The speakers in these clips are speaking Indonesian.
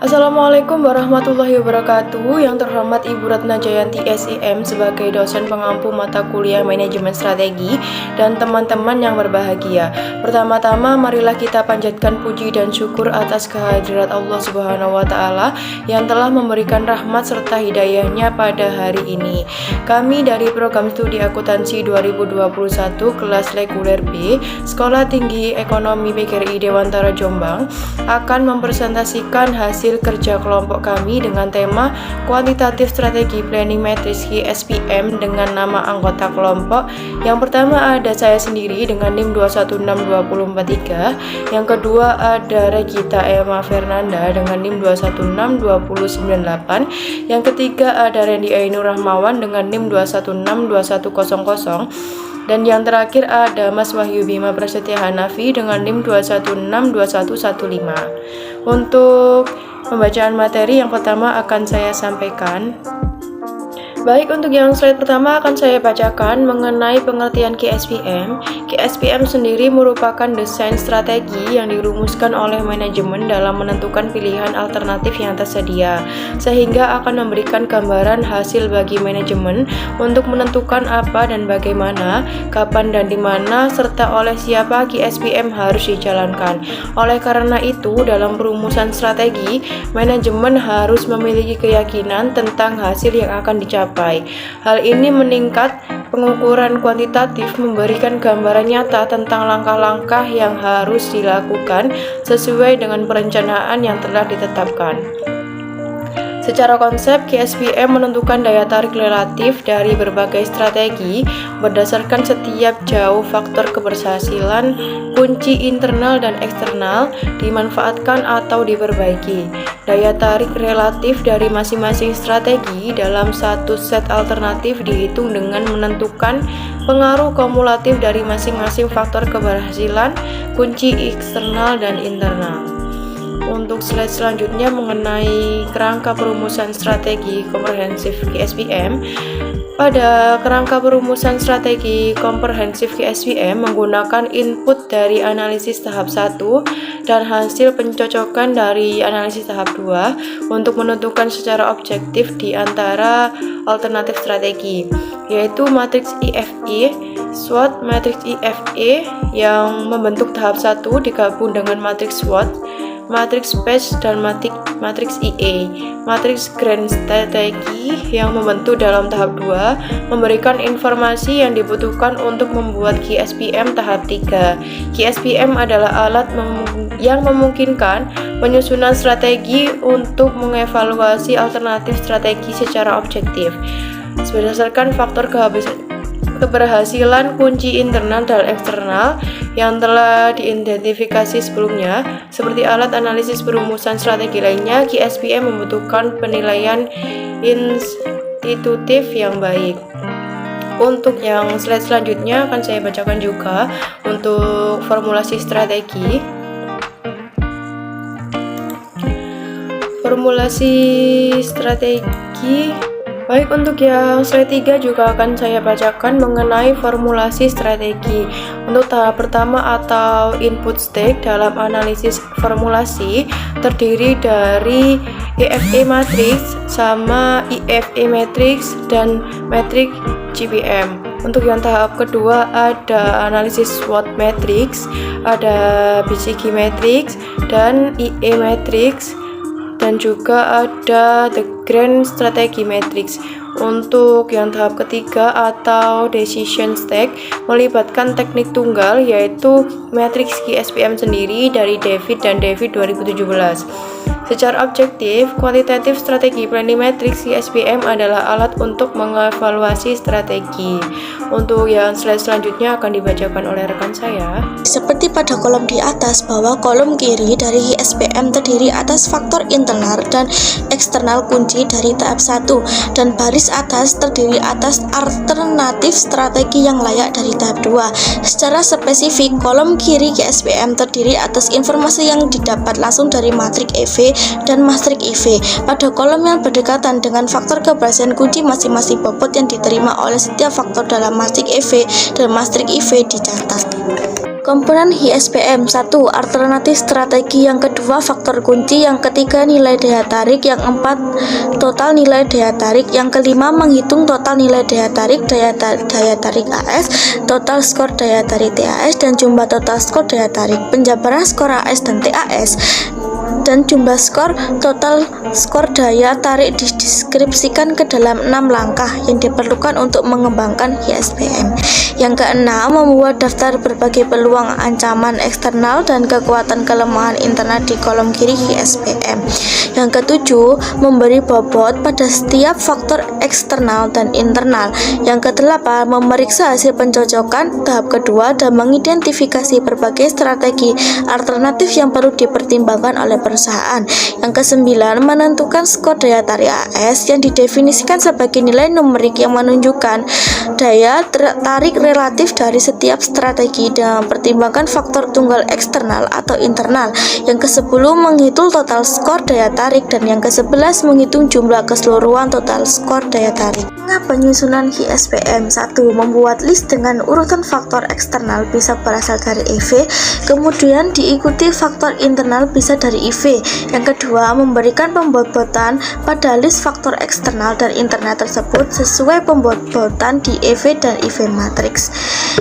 Assalamualaikum warahmatullahi wabarakatuh. Yang terhormat Ibu Ratna Jayanti SIM sebagai dosen pengampu mata kuliah manajemen strategi dan teman-teman yang berbahagia. Pertama-tama marilah kita panjatkan puji dan syukur atas kehadirat Allah Subhanahu wa taala yang telah memberikan rahmat serta hidayahnya pada hari ini. Kami dari program studi akuntansi 2021 kelas reguler B Sekolah Tinggi Ekonomi PGRI Dewantara Jombang akan mempresentasikan hasil kerja kelompok kami dengan tema kuantitatif strategi planning matrix SPM dengan nama anggota kelompok. Yang pertama ada saya sendiri dengan NIM 2162043, yang kedua ada Regita Emma Fernanda dengan NIM 2162098, yang ketiga ada Randy Ainur Rahmawan dengan NIM 2162100, dan yang terakhir ada Mas Wahyu Bima Prasetya Hanafi dengan NIM 2162115. Untuk pembacaan materi yang pertama akan saya sampaikan. Baik, untuk yang slide pertama akan saya bacakan mengenai pengertian KSPM. KSPM sendiri merupakan desain strategi yang dirumuskan oleh manajemen dalam menentukan pilihan alternatif yang tersedia, sehingga akan memberikan gambaran hasil bagi manajemen untuk menentukan apa dan bagaimana, kapan dan di mana, serta oleh siapa KSPM harus dijalankan. Oleh karena itu, dalam perumusan strategi, manajemen harus memiliki keyakinan tentang hasil yang akan dicapai. Hal ini meningkat pengukuran kuantitatif, memberikan gambaran nyata tentang langkah-langkah yang harus dilakukan sesuai dengan perencanaan yang telah ditetapkan. Secara konsep, KSPM menentukan daya tarik relatif dari berbagai strategi berdasarkan setiap jauh faktor keberhasilan, kunci internal dan eksternal, dimanfaatkan atau diperbaiki. Daya tarik relatif dari masing-masing strategi dalam satu set alternatif dihitung dengan menentukan pengaruh kumulatif dari masing-masing faktor keberhasilan, kunci eksternal dan internal. Untuk slide selanjutnya mengenai kerangka perumusan strategi komprehensif KSPM. Pada kerangka perumusan strategi komprehensif KSPM menggunakan input dari analisis tahap 1 dan hasil pencocokan dari analisis tahap 2 untuk menentukan secara objektif di antara alternatif strategi, yaitu matriks IFE, SWOT matriks IFE yang membentuk tahap 1 digabung dengan matriks SWOT, matriks space dan matriks IE. Matriks grand strategi yang membentuk dalam tahap 2 memberikan informasi yang dibutuhkan untuk membuat KSPM tahap 3. KSPM adalah alat yang memungkinkan penyusunan strategi untuk mengevaluasi alternatif strategi secara objektif berdasarkan faktor keberhasilan, kunci internal dan eksternal yang telah diidentifikasi sebelumnya. Seperti alat analisis perumusan strategi lainnya, KSPM membutuhkan penilaian institutif yang baik. Untuk yang slide selanjutnya akan saya bacakan juga untuk formulasi strategi. Formulasi strategi. Baik, untuk yang slide 3 juga akan saya bacakan mengenai formulasi strategi. Untuk tahap pertama atau input stage dalam analisis formulasi terdiri dari EFE matrix sama IFE matrix dan matrix GPM. Untuk yang tahap kedua ada analisis SWOT matrix, ada BCG matrix dan IE matrix, dan juga ada the grand strategy matrix. Untuk yang tahap ketiga atau decision stack melibatkan teknik tunggal, yaitu matriks KSPM sendiri dari David dan David 2017. Secara objektif, kuantitatif strategi planning matrix KSPM adalah alat untuk mengevaluasi strategi. Untuk yang slide selanjutnya akan dibacakan oleh rekan saya. Seperti pada kolom di atas, bahwa kolom kiri dari SPM terdiri atas faktor internal dan eksternal kunci dari tahap 1, dan baris atas terdiri atas alternatif strategi yang layak dari tahap 2. Secara spesifik, kolom kiri SPM terdiri atas informasi yang didapat langsung dari matriks EV dan matriks IV. Pada kolom yang berdekatan dengan faktor keberhasilan kunci masing-masing bobot yang diterima oleh setiap faktor dalam matriks EV dan matriks IV dicatat. Komponen HISPM 1. Alternatif strategi. Yang kedua faktor kunci. Yang ketiga nilai daya tarik. Yang keempat total nilai daya tarik. Yang kelima menghitung total nilai daya tarik, daya tarik AS, total skor daya tarik TAS, dan jumlah total skor daya tarik. Penjabaran skor AS dan TAS dan jumlah skor total skor daya tarik dideskripsikan ke dalam 6 langkah yang diperlukan untuk mengembangkan HISPM. Yang keenam, membuat daftar berbagai peluang, ancaman eksternal, dan kekuatan kelemahan internal di kolom kiri HISPM. Yang ketujuh, memberi bobot pada setiap faktor eksternal dan internal. Yang kedelapan, memeriksa hasil pencocokan tahap kedua dan mengidentifikasi berbagai strategi alternatif yang perlu dipertimbangkan oleh perusahaan. Yang kesembilan, menentukan skor daya tarik AS yang didefinisikan sebagai nilai numerik yang menunjukkan daya tarik relatif dari setiap strategi dengan mempertimbangkan faktor tunggal eksternal atau internal. Yang ke-10, menghitung total skor daya tarik, dan yang ke-11, menghitung jumlah keseluruhan total skor daya tarik. Penyusunan HISPM 1. Membuat list dengan urutan faktor eksternal bisa berasal dari EV, kemudian diikuti faktor internal bisa dari IV. Yang kedua, memberikan pembobotan pada list faktor eksternal dan internal tersebut sesuai pembobotan di EV dan IV matrix.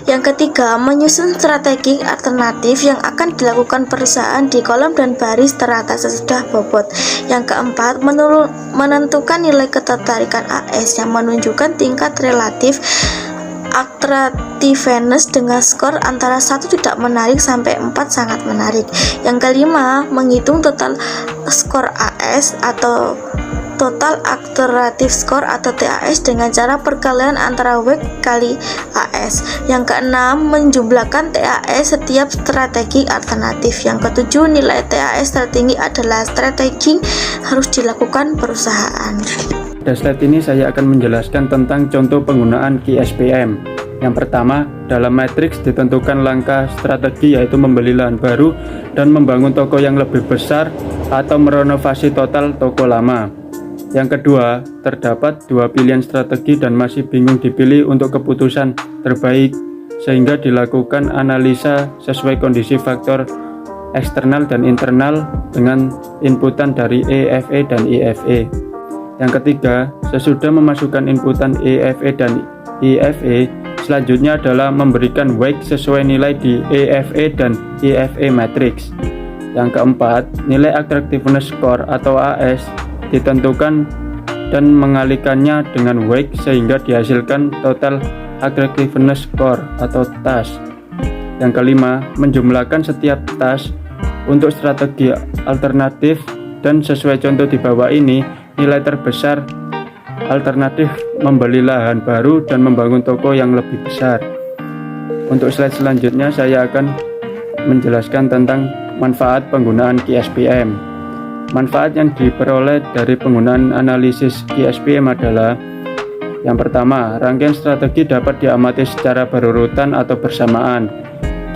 Yang ketiga, menyusun strategi alternatif yang akan dilakukan perusahaan di kolom dan baris teratas sesudah bobot. Yang keempat, menentukan nilai ketertarikan AS yang menunjukkan tingkat relatif attractiveness dengan skor antara 1 tidak menarik sampai 4 sangat menarik. Yang kelima, menghitung total skor AS atau total attractive score atau TAS dengan cara perkalian antara W kali AS. Yang keenam, menjumlahkan TAS setiap strategi alternatif. Yang ketujuh, nilai TAS tertinggi adalah strategi harus dilakukan perusahaan. Pada slide ini saya akan menjelaskan tentang contoh penggunaan HISPM. Yang pertama, dalam matriks ditentukan langkah strategi, yaitu membeli lahan baru dan membangun toko yang lebih besar atau merenovasi total toko lama. Yang kedua, terdapat 2 pilihan strategi dan masih bingung dipilih untuk keputusan terbaik, sehingga dilakukan analisa sesuai kondisi faktor eksternal dan internal dengan inputan dari EFE dan IFE. Yang ketiga, sesudah memasukkan inputan EFE dan IFE, selanjutnya adalah memberikan weight sesuai nilai di EFE dan IFE matrix. Yang keempat, nilai attractiveness score atau AS ditentukan dan mengalihkannya dengan weight sehingga dihasilkan total attractiveness score atau TAS. Yang kelima, menjumlahkan setiap TAS untuk strategi alternatif, dan sesuai contoh di bawah ini, nilai terbesar alternatif membeli lahan baru dan membangun toko yang lebih besar. Untuk slide selanjutnya saya akan menjelaskan tentang manfaat penggunaan HISPM. Manfaat yang diperoleh dari penggunaan analisis HISPM adalah: yang pertama, rangkaian strategi dapat diamati secara berurutan atau bersamaan.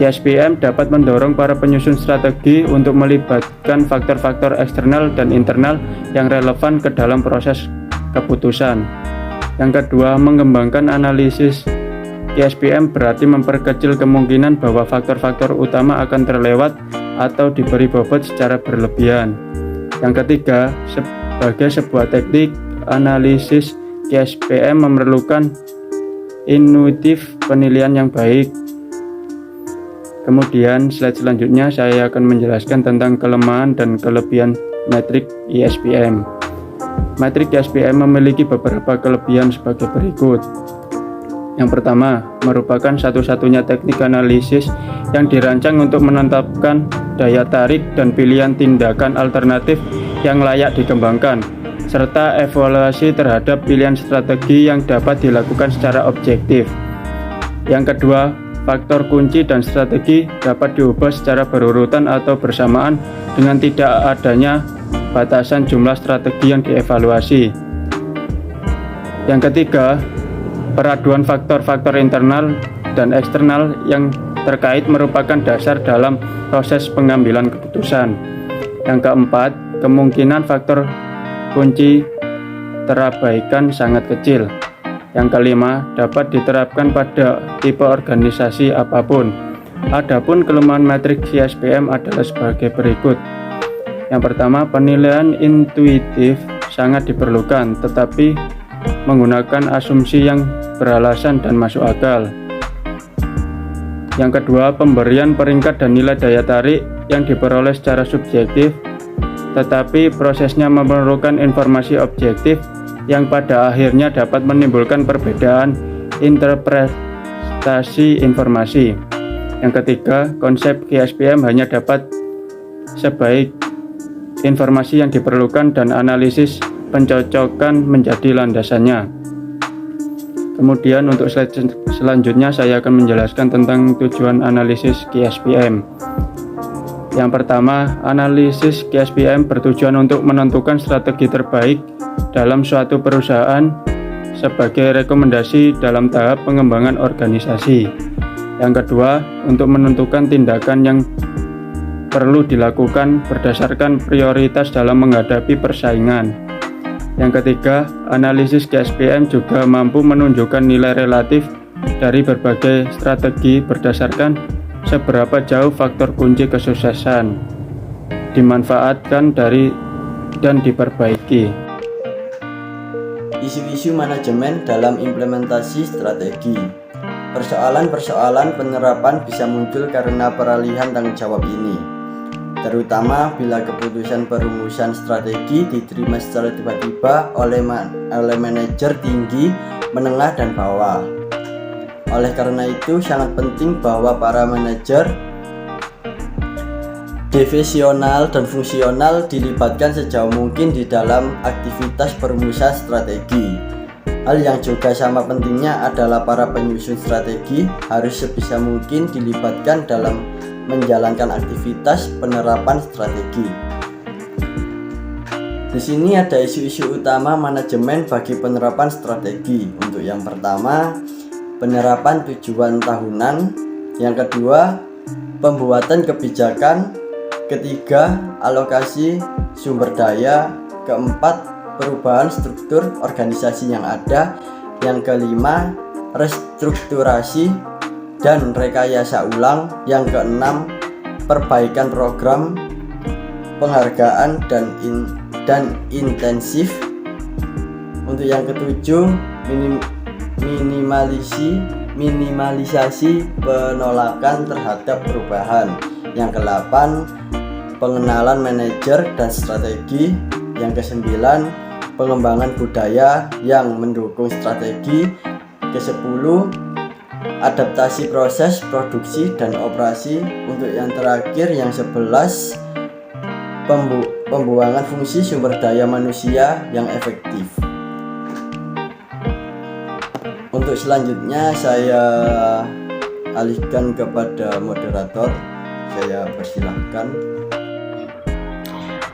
HISPM dapat mendorong para penyusun strategi untuk melibatkan faktor-faktor eksternal dan internal yang relevan ke dalam proses keputusan. Yang kedua, mengembangkan analisis HISPM berarti memperkecil kemungkinan bahwa faktor-faktor utama akan terlewat atau diberi bobot secara berlebihan. Yang ketiga, sebagai sebuah teknik analisis HISPM memerlukan intuitif penilaian yang baik. Kemudian slide selanjutnya saya akan menjelaskan tentang kelemahan dan kelebihan metrik HISPM. Metrik HISPM memiliki beberapa kelebihan sebagai berikut. Yang pertama, merupakan satu-satunya teknik analisis yang dirancang untuk menetapkan daya tarik dan pilihan tindakan alternatif yang layak dikembangkan, serta evaluasi terhadap pilihan strategi yang dapat dilakukan secara objektif. Yang kedua, faktor kunci dan strategi dapat diubah secara berurutan atau bersamaan dengan tidak adanya batasan jumlah strategi yang dievaluasi. Yang ketiga, peraduan faktor-faktor internal dan eksternal yang terkait merupakan dasar dalam proses pengambilan keputusan. Yang keempat, kemungkinan faktor kunci terabaikan sangat kecil. Yang kelima, dapat diterapkan pada tipe organisasi apapun. Adapun kelemahan matriks QSPM adalah sebagai berikut. Yang pertama, penilaian intuitif sangat diperlukan, tetapi menggunakan asumsi yang beralasan dan masuk akal. Yang kedua, pemberian peringkat dan nilai daya tarik yang diperoleh secara subjektif, tetapi prosesnya memerlukan informasi objektif yang pada akhirnya dapat menimbulkan perbedaan interpretasi informasi. Yang ketiga, konsep QSPM hanya dapat sebaik informasi yang diperlukan dan analisis pencocokan menjadi landasannya. Kemudian untuk slide selanjutnya saya akan menjelaskan tentang tujuan analisis QSPM. Yang pertama, analisis QSPM bertujuan untuk menentukan strategi terbaik dalam suatu perusahaan sebagai rekomendasi dalam tahap pengembangan organisasi. Yang kedua, untuk menentukan tindakan yang perlu dilakukan berdasarkan prioritas dalam menghadapi persaingan. Yang ketiga, analisis QSPM juga mampu menunjukkan nilai relatif dari berbagai strategi berdasarkan seberapa jauh faktor kunci kesuksesan dimanfaatkan dari dan diperbaiki. Isu-isu manajemen dalam implementasi strategi. Persoalan-persoalan penerapan bisa muncul karena peralihan tanggung jawab ini, terutama bila keputusan perumusan strategi diterima secara tiba-tiba oleh manajer tinggi, menengah, dan bawah. Oleh karena itu, sangat penting bahwa para manajer divisional dan fungsional dilibatkan sejauh mungkin di dalam aktivitas perumusan strategi. Hal yang juga sama pentingnya adalah para penyusun strategi harus sebisa mungkin dilibatkan dalam menjalankan aktivitas penerapan strategi. Di sini ada isu-isu utama manajemen bagi penerapan strategi. Untuk yang pertama, penerapan tujuan tahunan. Yang kedua, pembuatan kebijakan. Ketiga, alokasi sumber daya. Keempat, perubahan struktur organisasi yang ada. Yang kelima, restrukturasi dan rekayasa ulang. Yang keenam, perbaikan program, penghargaan dan intensif. Untuk yang ketujuh, minimalisasi penolakan terhadap perubahan. Yang kedelapan, pengenalan manajer dan strategi. Yang kesembilan, pengembangan budaya yang mendukung strategi. Kesepuluh, adaptasi proses produksi dan operasi. Untuk yang terakhir, yang 11, pembuangan fungsi sumber daya manusia yang efektif. Untuk selanjutnya saya alihkan kepada moderator. Saya persilahkan.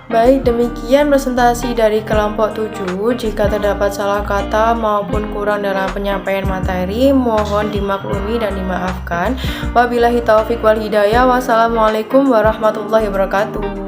Baik, demikian presentasi dari kelompok 7. Jika terdapat salah kata maupun kurang dalam penyampaian materi, mohon dimaklumi dan dimaafkan. Wabillahi taufiq wal hidayah. Wassalamualaikum warahmatullahi wabarakatuh.